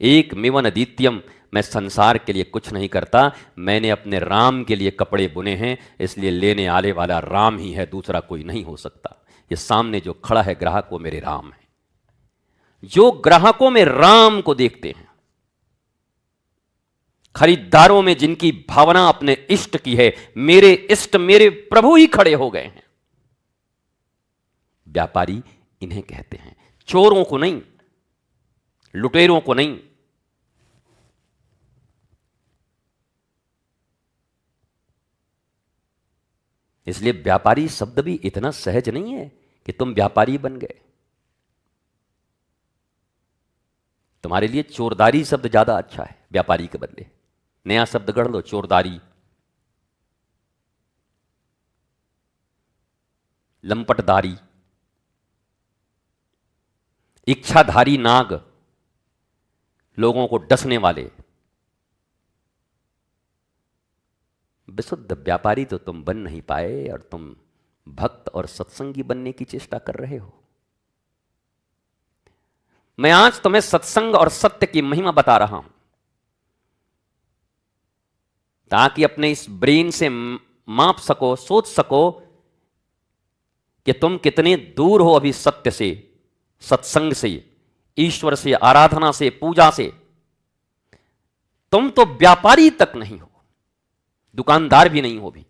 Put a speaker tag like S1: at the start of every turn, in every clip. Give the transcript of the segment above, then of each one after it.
S1: एक मेवन अद्वितीयम, मैं संसार के लिए कुछ नहीं करता, मैंने अपने राम के लिए कपड़े बुने हैं, इसलिए लेने आने वाला राम ही है, दूसरा कोई नहीं हो सकता। ये सामने जो खड़ा है ग्राहक, वो मेरे राम है। जो ग्राहकों में राम को देखते हैं, खरीदारों में जिनकी भावना अपने इष्ट की है, मेरे इष्ट मेरे प्रभु ही खड़े हो गए हैं, व्यापारी इन्हें कहते हैं। चोरों को नहीं, लुटेरों को नहीं। इसलिए व्यापारी शब्द भी इतना सहज नहीं है कि तुम व्यापारी बन गए। तुम्हारे लिए चोरदारी शब्द ज्यादा अच्छा है व्यापारी के बदले। नया शब्द गढ़ लो, चोरदारी, लंपटदारी, इच्छाधारी नाग, लोगों को डसने वाले। विशुद्ध व्यापारी तो तुम बन नहीं पाए, और तुम भक्त और सत्संगी बनने की चेष्टा कर रहे हो। मैं आज तुम्हें सत्संग और सत्य की महिमा बता रहा हूं, ताकि अपने इस ब्रेन से माप सको, सोच सको कि तुम कितने दूर हो अभी सत्य से, सत्संग से, ईश्वर से, आराधना से, पूजा से। तुम तो व्यापारी तक नहीं हो, दुकानदार भी नहीं हो, भी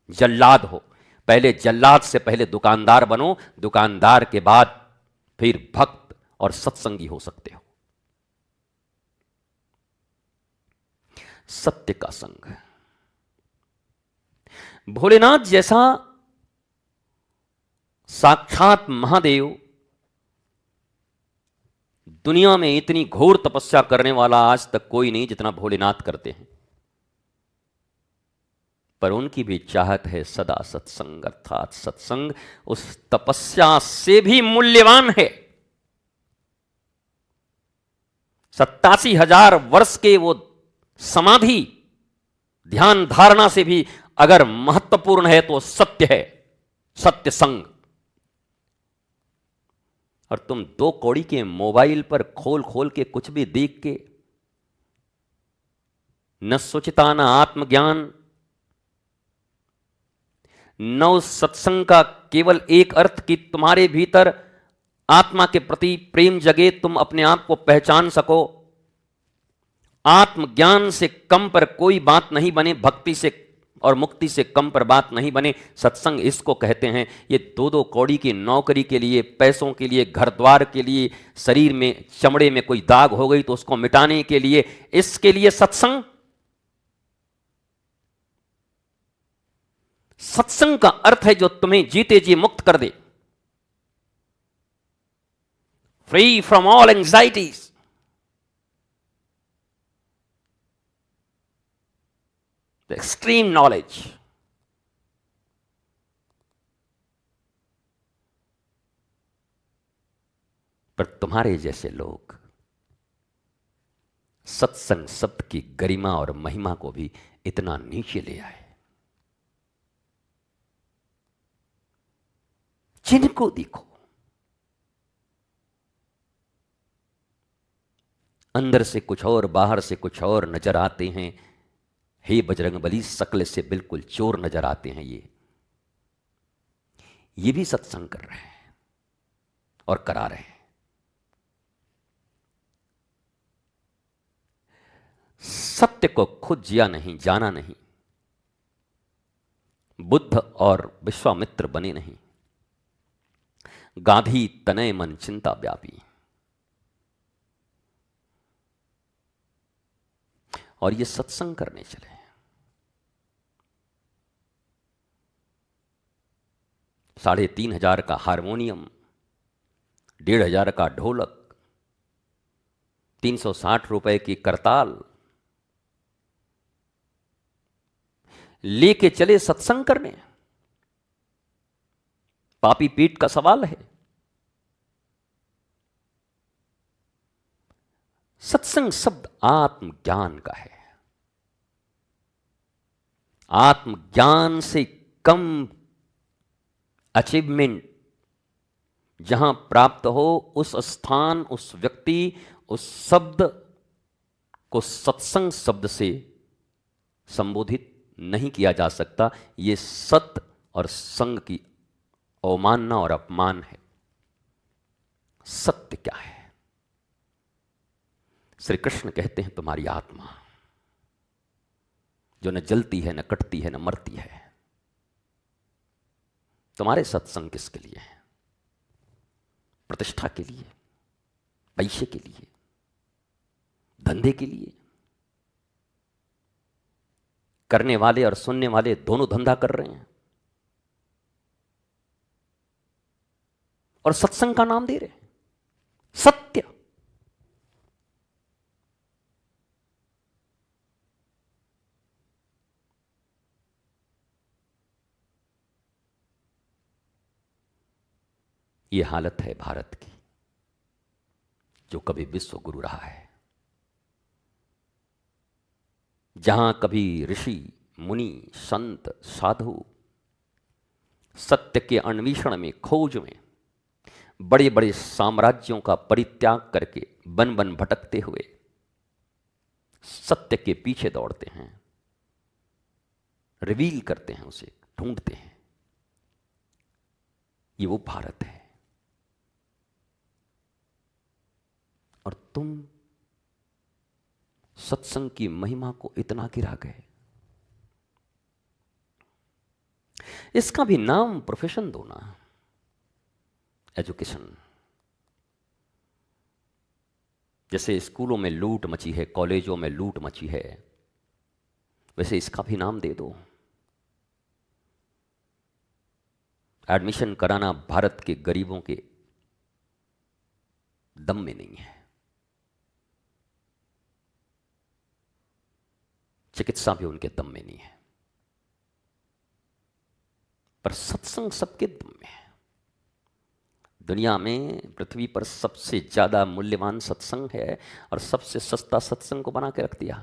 S1: जल्लाद हो। पहले जल्लाद से पहले दुकानदार बनो, दुकानदार के बाद फिर भक्त और सत्संगी हो सकते हो। सत्य का संग। भोलेनाथ जैसा साक्षात महादेव, दुनिया में इतनी घोर तपस्या करने वाला आज तक कोई नहीं जितना भोलेनाथ करते हैं। पर उनकी भी चाहत है सदा सत्संग, अर्थात सत्संग उस तपस्या से भी मूल्यवान है। 87,000 वर्ष के वो समाधि ध्यान धारणा से भी अगर महत्वपूर्ण है तो सत्य है, सत्य संग। और तुम 2 कौड़ी के मोबाइल पर खोल खोल के कुछ भी देख के, न सुचिता न आत्मज्ञान, न उस सत्संग का केवल एक अर्थ कि तुम्हारे भीतर आत्मा के प्रति प्रेम जगे, तुम अपने आप को पहचान सको। आत्मज्ञान से कम पर कोई बात नहीं बने, भक्ति से और मुक्ति से कम पर बात नहीं बने। सत्संग इसको कहते हैं। ये 2-2 कौड़ी की नौकरी के लिए, पैसों के लिए, घर द्वार के लिए, शरीर में चमड़े में कोई दाग हो गई तो उसको मिटाने के लिए, इसके लिए सत्संग। सत्संग का अर्थ है जो तुम्हें जीते जी मुक्त कर दे, free from all anxieties. The extreme knowledge. पर तुम्हारे जैसे लोग सत्संग शब्द की गरिमा और महिमा को भी इतना नीचे ले आए। जिनको देखो अंदर से कुछ और, बाहर से कुछ और नजर आते हैं। हे बजरंगबली, शकल से बिल्कुल चोर नजर आते हैं। ये भी सत्संग कर रहे हैं और करा रहे हैं। सत्य को खुद जिया नहीं, जाना नहीं, बुद्ध और विश्वामित्र बने नहीं, गाधी तनय मन चिंता व्यापी। और ये सत्संग करने चले। 3,500 का हारमोनियम, 1,500 का ढोलक, 360 रुपए की करताल लेके चले सत्संग करने। पापी पीठ का सवाल है। सत्संग शब्द आत्मज्ञान का है। आत्मज्ञान से कम अचीवमेंट जहां प्राप्त हो, उस स्थान, उस व्यक्ति, उस शब्द, को सत्संग शब्द से संबोधित नहीं किया जा सकता। ये सत्य और संग की अवमानना और अपमान है। सत्य क्या है? श्री कृष्ण कहते हैं तुम्हारी आत्मा जो न जलती है, न कटती है, न मरती है। तुम्हारे सत्संग किसके लिए है? प्रतिष्ठा के लिए, पैसे के लिए, धंधे के लिए? करने वाले और सुनने वाले दोनों धंधा कर रहे हैं और सत्संग का नाम दे रहे हैं। सत्य ये हालत है भारत की, जो कभी विश्व गुरु रहा है, जहां कभी ऋषि मुनि संत साधु सत्य के अन्वेषण में, खोज में, बड़े बड़े साम्राज्यों का परित्याग करके वन वन भटकते हुए सत्य के पीछे दौड़ते हैं, रिवील करते हैं, उसे ढूंढते हैं। ये वो भारत है। और तुम सत्संग की महिमा को इतना गिरा गए। इसका भी नाम प्रोफेशन दो ना, एजुकेशन। जैसे स्कूलों में लूट मची है, कॉलेजों में लूट मची है, वैसे इसका भी नाम दे दो। एडमिशन कराना भारत के गरीबों के दम में नहीं है। चिकित्सा भी उनके दम में नहीं है, पर सत्संग सबके दम में है। दुनिया में, पृथ्वी पर सबसे ज्यादा मूल्यवान सत्संग है और सबसे सस्ता सत्संग को बना के रख दिया।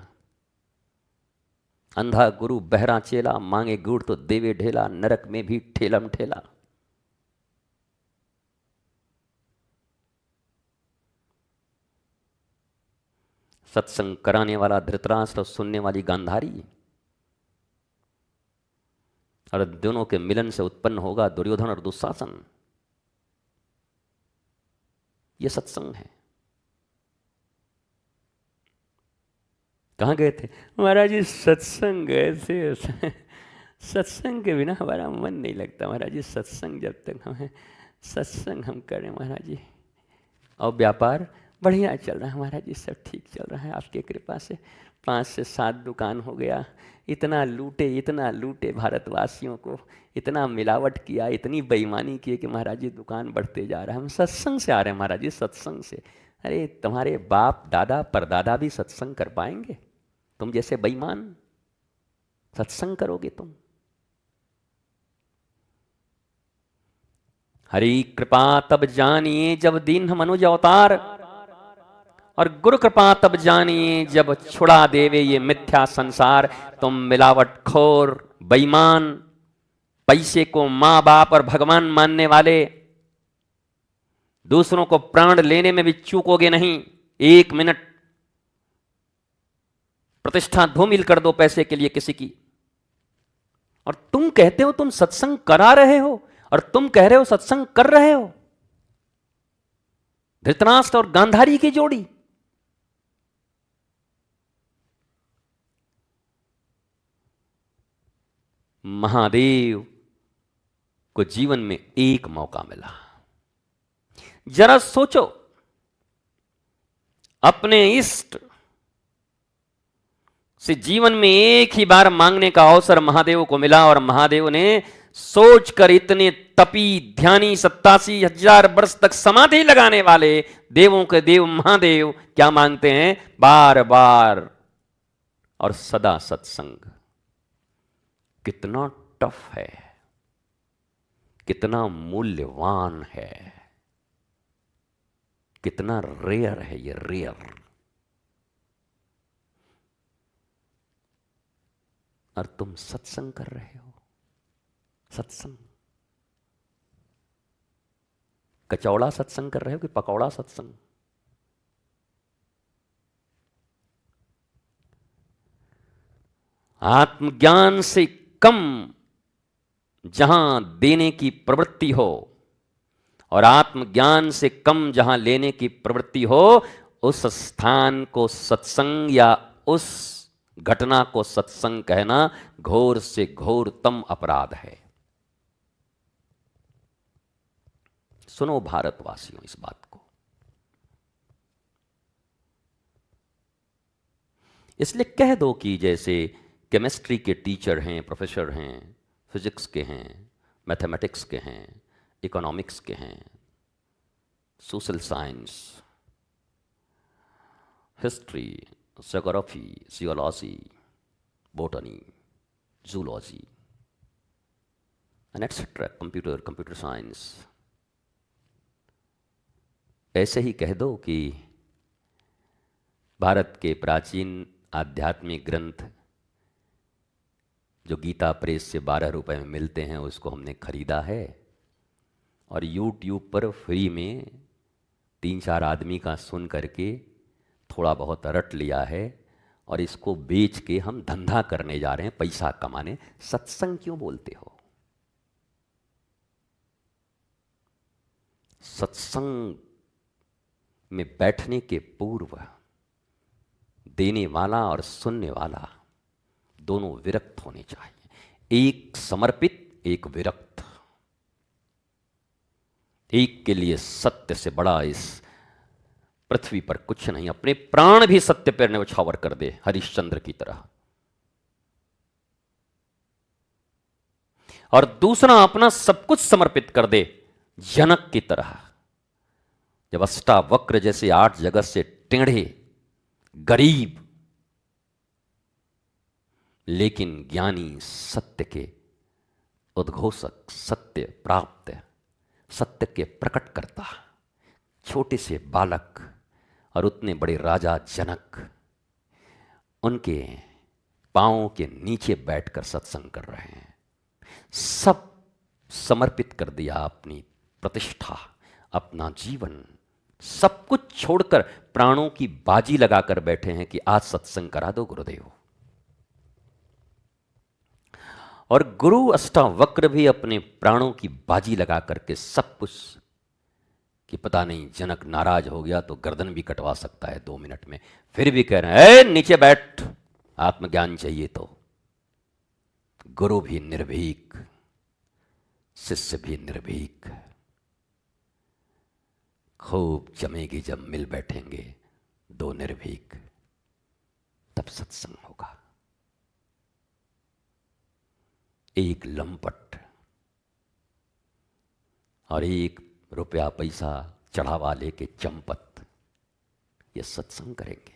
S1: अंधा गुरु बहरा चेला, मांगे गुड़ तो देवे ढेला, नरक में भी ठेलम ठेला। सत्संग कराने वाला धृतराष्ट्र और सुनने वाली गांधारी, और दोनों के मिलन से उत्पन्न होगा दुर्योधन और दुशासन। यह सत्संग है। कहाँ गए थे महाराज जी? सत्संग गए थे। सत्संग के बिना हमारा मन नहीं लगता महाराज जी। सत्संग जब तक हमें सत्संग हम करें महाराज जी। और व्यापार बढ़िया चल रहा है महाराज जी, सब ठीक चल रहा है आपके कृपा से। 5 से 7 दुकान हो गया। इतना लूटे भारतवासियों को, इतना मिलावट किया, इतनी बेईमानी की कि महाराज जी दुकान बढ़ते जा रहा है। हम सत्संग से आ रहे हैं महाराज जी, सत्संग से। अरे तुम्हारे बाप दादा परदादा भी सत्संग कर पाएंगे? तुम जैसे बेईमान सत्संग करोगे तुम? हरि कृपा तब जानिए जब दीन मनुज अवतार, और गुरु कृपा तब जानिए जब छुड़ा देवे ये मिथ्या संसार। तुम मिलावट खोर, बेईमान, पैसे को मां बाप और भगवान मानने वाले, दूसरों को प्राण लेने में भी चूकोगे नहीं। 1 मिनट प्रतिष्ठा धूमिल कर दो पैसे के लिए किसी की, और तुम कहते हो तुम सत्संग करा रहे हो, और तुम कह रहे हो सत्संग कर रहे हो। धृतराष्ट्र और गांधारी की जोड़ी। महादेव को जीवन में एक मौका मिला। जरा सोचो, अपने इष्ट से जीवन में एक ही बार मांगने का अवसर महादेव को मिला, और महादेव ने सोचकर, इतने तपी ध्यानी 87,000 वर्ष तक समाधि लगाने वाले देवों के देव महादेव क्या मांगते हैं? बार बार और सदा सत्संग। कितना टफ है, कितना मूल्यवान है, कितना रेयर है ये, रेयर। और तुम सत्संग कर रहे हो। सत्संग कचौड़ा सत्संग कर रहे हो कि पकौड़ा सत्संग? आत्मज्ञान से कम जहां देने की प्रवृत्ति हो और आत्मज्ञान से कम जहां लेने की प्रवृत्ति हो, उस स्थान को सत्संग या उस घटना को सत्संग कहना घोर से घोरतम अपराध है। सुनो भारतवासियों इस बात को। इसलिए कह दो कि जैसे केमिस्ट्री के टीचर हैं, प्रोफेसर हैं, फिजिक्स के हैं, मैथमेटिक्स के हैं, इकोनॉमिक्स के हैं, social science, history, geography, geology, botany, zoology and etcetera, computer science, ऐसे ही कह दो कि भारत के प्राचीन आध्यात्मिक ग्रंथ जो गीता प्रेस से 12 रुपए में मिलते हैं उसको हमने खरीदा है और यूट्यूब पर फ्री में 3-4 आदमी का सुन करके थोड़ा बहुत रट लिया है और इसको बेच के हम धंधा करने जा रहे हैं, पैसा कमाने। सत्संग क्यों बोलते हो? सत्संग में बैठने के पूर्व देने वाला और सुनने वाला दोनों विरक्त होने चाहिए। एक समर्पित, एक विरक्त। एक के लिए सत्य से बड़ा इस पृथ्वी पर कुछ नहीं। अपने प्राण भी सत्य पर न्यौछावर कर दे, हरिश्चंद्र की तरह। और दूसरा अपना सब कुछ समर्पित कर दे, जनक की तरह। जब अष्टावक्र जैसे 8 जगत से टेढ़े, गरीब लेकिन ज्ञानी, सत्य के उद्घोषक, सत्य प्राप्त, सत्य के प्रकट करता, छोटे से बालक और उतने बड़े राजा जनक उनके पांवों के नीचे बैठकर सत्संग कर रहे हैं। सब समर्पित कर दिया, अपनी प्रतिष्ठा, अपना जीवन, सब कुछ छोड़कर प्राणों की बाजी लगाकर बैठे हैं कि आज सत्संग करा दो गुरुदेव। और गुरु अष्टावक्र भी अपने प्राणों की बाजी लगा करके सब कुछ, कि पता नहीं जनक नाराज हो गया तो गर्दन भी कटवा सकता है 2 मिनट में, फिर भी कह रहे हैं नीचे बैठ, आत्मज्ञान चाहिए तो। गुरु भी निर्भीक, शिष्य भी निर्भीक। खूब जमेगी जब मिल बैठेंगे 2 निर्भीक, तब सत्संग होगा। एक लंपट और एक रुपया पैसा चढ़ावा लेके चंपत, ये सत्संग करेंगे?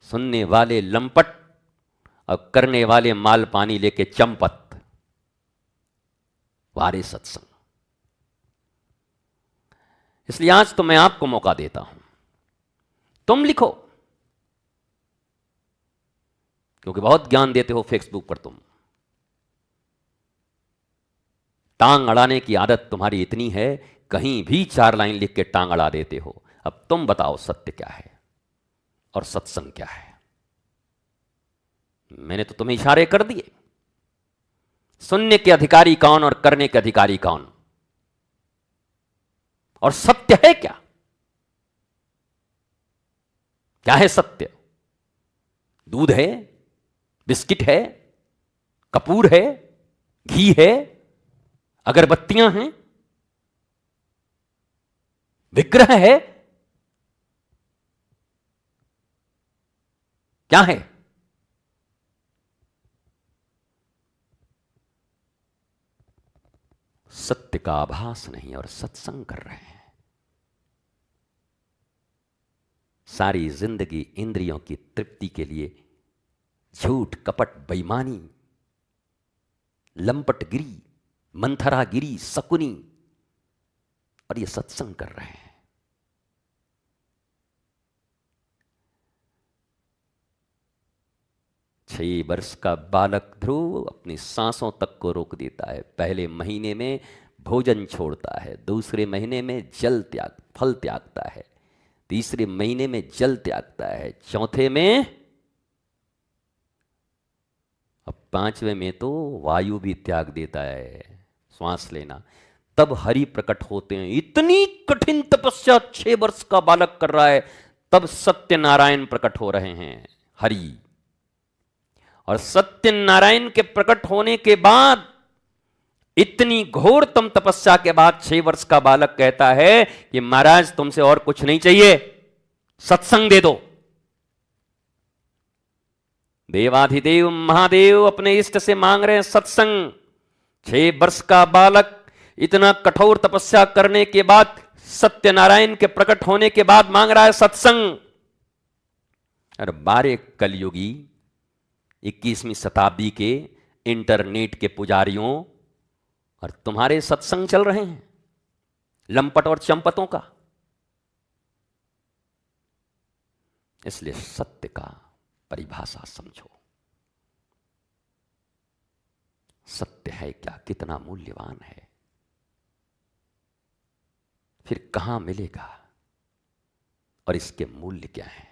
S1: सुनने वाले लंपट और करने वाले माल पानी लेके चंपत, वारे सत्संग। इसलिए आज तो मैं आपको मौका देता हूं, तुम लिखो, क्योंकि बहुत ज्ञान देते हो फेसबुक पर तुम। टांग अड़ाने की आदत तुम्हारी इतनी है, कहीं भी 4 लाइन लिख के टांग अड़ा देते हो। अब तुम बताओ सत्य क्या है और सत्संग क्या है? मैंने तो तुम्हें इशारे कर दिए। सुनने के अधिकारी कौन और करने के अधिकारी कौन? और सत्य है क्या? क्या है सत्य? दूध है, बिस्किट है, कपूर है, घी है, अगरबत्तियां हैं, विग्रह है, क्या है? सत्य का आभास नहीं और सत्संग कर रहे हैं। सारी जिंदगी इंद्रियों की तृप्ति के लिए झूठ, कपट, बेईमानी, लंपटगिरी, मंथरागिरी, शकुनी, और ये सत्संग कर रहे हैं। छह वर्ष का बालक ध्रुव अपनी सांसों तक को रोक देता है। पहले महीने में भोजन छोड़ता है, दूसरे महीने में फल त्यागता है, तीसरे महीने में जल त्यागता है, चौथे में 5वें में तो वायु भी त्याग देता है, श्वास लेना। तब हरि प्रकट होते हैं। इतनी कठिन तपस्या 6 वर्ष का बालक कर रहा है, तब सत्यनारायण प्रकट हो रहे हैं, हरि। और सत्यनारायण के प्रकट होने के बाद, इतनी घोरतम तपस्या के बाद 6 वर्ष का बालक कहता है कि महाराज तुमसे और कुछ नहीं चाहिए, सत्संग दे दो। देवाधिदेव महादेव अपने इष्ट से मांग रहे हैं सत्संग। 6 वर्ष का बालक इतना कठोर तपस्या करने के बाद, सत्यनारायण के प्रकट होने के बाद मांग रहा है सत्संग। और 12 कलयुगी 21वीं शताब्दी के इंटरनेट के पुजारियों, और तुम्हारे सत्संग चल रहे हैं लंपट और चंपतों का। इसलिए सत्य का परिभाषा समझो। सत्य है क्या, कितना मूल्यवान है, फिर कहां मिलेगा, और इसके मूल्य क्या है।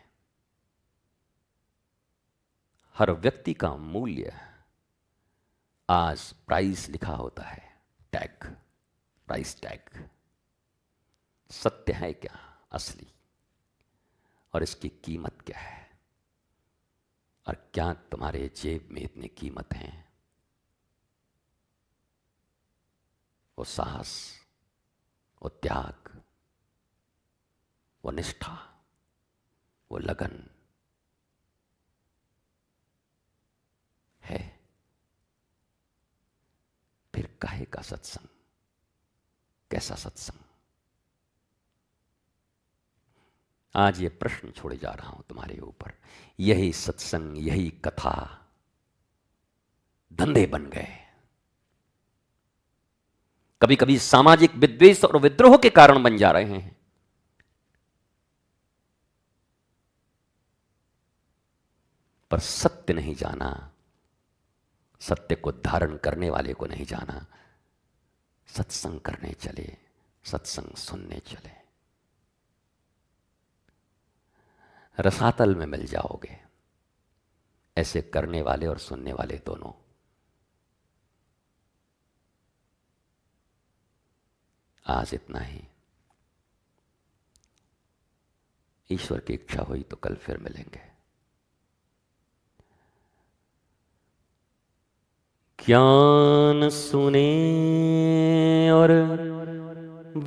S1: हर व्यक्ति का मूल्य आज प्राइस लिखा होता है, टैग, प्राइस टैग। सत्य है क्या असली, और इसकी कीमत क्या है, और क्या तुम्हारे जेब में इतनी कीमत है। वो साहस, वो त्याग, वो निष्ठा, वो लगन है। फिर काहे का सत्संग, कैसा सत्संग। आज ये प्रश्न छोड़े जा रहा हूं तुम्हारे ऊपर। यही सत्संग, यही कथा धंधे बन गए। कभी कभी सामाजिक विद्वेष और विद्रोह के कारण बन जा रहे हैं। पर सत्य नहीं जाना, सत्य को धारण करने वाले को नहीं जाना। सत्संग करने चले, सत्संग सुनने चले, रसातल में मिल जाओगे, ऐसे करने वाले और सुनने वाले दोनों। आज इतना ही। ईश्वर की इच्छा हुई तो कल फिर मिलेंगे। ज्ञान सुने और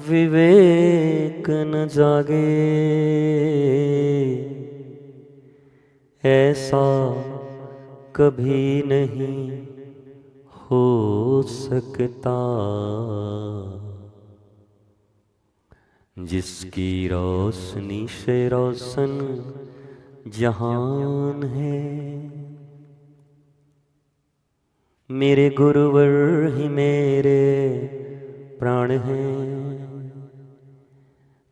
S1: विवेक न जागे, ऐसा कभी नहीं हो सकता। जिसकी रोशनी से रोशन जहान है, मेरे गुरुवर ही मेरे प्राण हैं।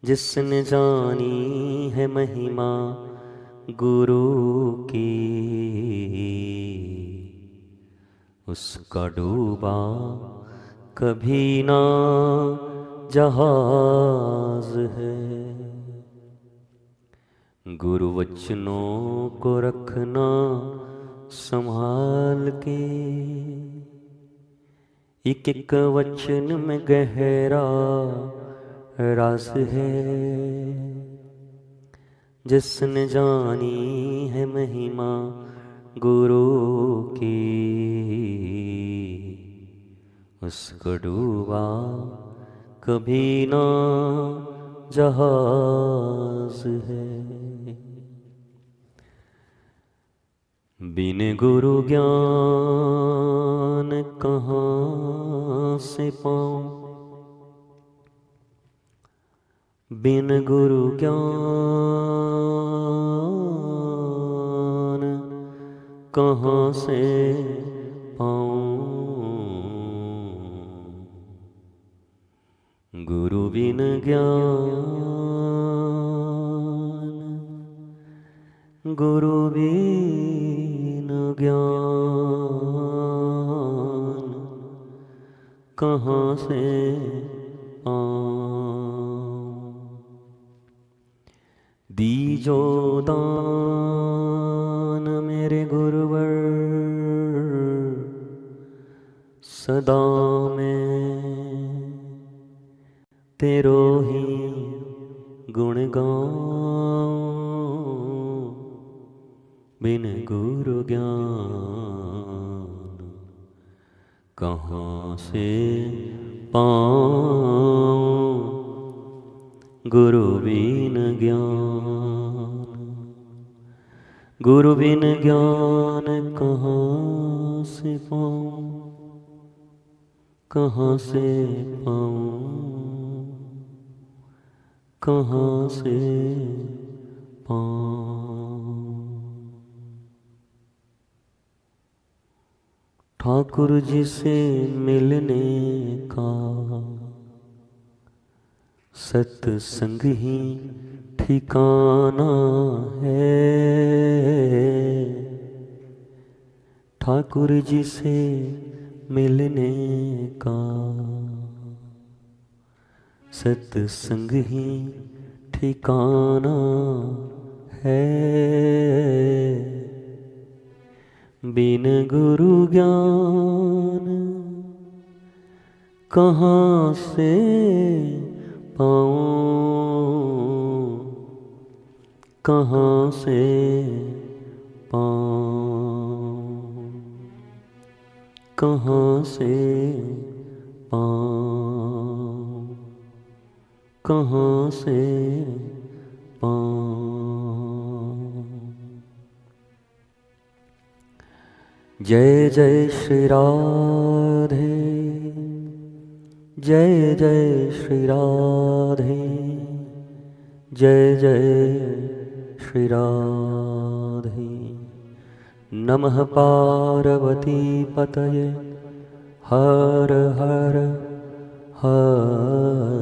S1: जिसने जानी है महिमा गुरु की, उसका डूबा कभी ना जहाज है। गुरु वचनों को रखना संभाल के, एक एक वचन में गहरा राज है। जिसने जानी है महिमा गुरु की, उसको डूबा कभी ना जहाज है। बिन गुरु ज्ञान कहाँ से पाऊं, बिन गुरु ज्ञान कहाँ से पाऊं। गुरु बिन ज्ञान, गुरु बिन ज्ञान कहाँ से पाऊं। दीजो दान मेरे गुरुवर, सदा मैं तेरो ही गुण गाऊं, बिन गुरु ज्ञान कहाँ से पाऊं, गुरु बिन ज्ञान, गुरु बिन ज्ञान कहाँ से पाऊं, कहाँ से पाऊं, कहाँ से पाऊं। ठाकुर जी से मिलने का सत्संग ही ठिकाना है। ठाकुर जी से मिलने का सत्संग ही ठिकाना है। बिन गुरु ज्ञान कहाँ से पाऊं, कहाँ से पाऊं, कहाँ से पाऊं, कहाँ से पाऊं। जय जय श्री राधे, जय जय श्री राधे, जय जय श्री राधे। नमः पार्वती पतये, हर हर हर